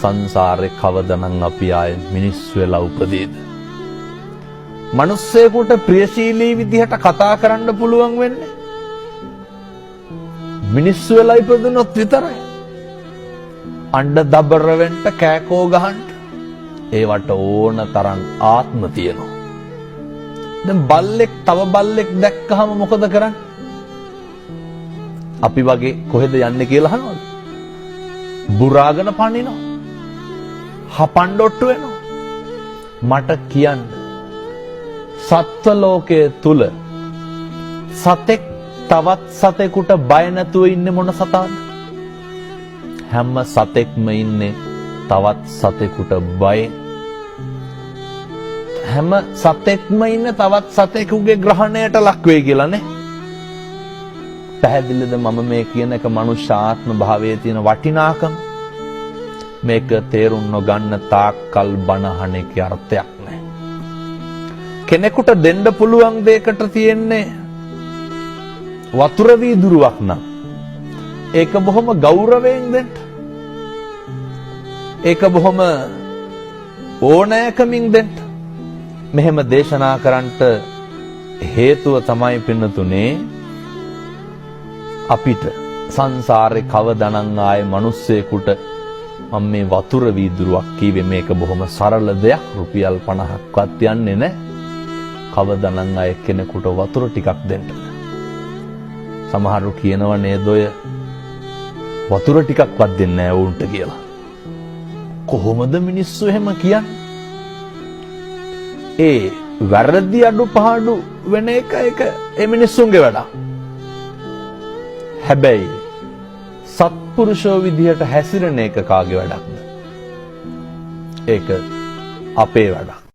සංසාරේ කවදනම් අපි ආයේ මිනිස්සු වෙලා උපදීද? මිනිස්සෙකුට ප්‍රියශීලී විදිහට කතා කරන්න පුළුවන් වෙන්නේ මිනිස්සු වෙලා ඉපදුනොත් විතරයි. අඬ දබර වෙන්න කෑකෝ ගහන්න ඒවට ඕන තරම් ආත්ම තියෙනවා. දැන් බල්ලෙක් තව බල්ලෙක් දැක්කහම මොකද කරන්නේ? අපි වගේ කොහෙද යන්නේ කියලා අහනවද? බුරාගෙන පනිනවා. හපන්ඩොට්ටු වෙනවා. මට කියන්න සත්ව ලෝකයේ තුල සතෙක් තවත් සතෙකුට බය නැතුව ඉන්නේ මොන සතාද? හැම සතෙක්ම ඉන්නේ තවත් සතෙකුට බයෙන්. හැම සතෙක්ම ඉන්නේ තවත් සතෙකුගේ ග්‍රහණයට ලක් වෙයි කියලා නේ. පැහැදිලිද මම මේ කියන එක මනුෂ්‍ය ආත්ම භාවයේ තියෙන වටිනාකම? මේක තේරුම් නොගන්න තාක්කල් බණහන එකේ අර්ථයක් නැහැ. කෙනෙකුට දෙන්න පුළුවන් දෙයකට තියෙන්නේ වතුර වීදුරුවක් නම් ඒක බොහොම ගෞරවයෙන් දෙන්න. ඒක බොහොම ඕනෑකමින් දෙන්න. මෙහෙම දේශනා කරන්නට හේතුව තමයි පින්නතුනේ අපිට සංසාරේ කවදානම් ආයේ මිනිස්සෙකුට මම මේ වතුර වීදුරුවක් කීවේ මේක බොහොම සරල දෙයක් රුපියල් 50ක්වත් යන්නේ නැහැ. කවදානම් ආයේ කෙනෙකුට වතුර ටිකක් දෙන්න. සමහරු කියනවා නේද ඔය වතුර ටිකක්වත් දෙන්නේ නැහැ වුන්ට කියලා. කොහොමද මිනිස්සු එහෙම කියන්නේ? ඒ වැරදි අඩුපාඩු වෙන එක ඒ මිනිස්සුන්ගේ වැඩ. හැබැයි සත්පුරුෂෝ විදියට හැසිරෙන එක කාගේ වැඩක්ද? ඒක අපේ වැඩක්.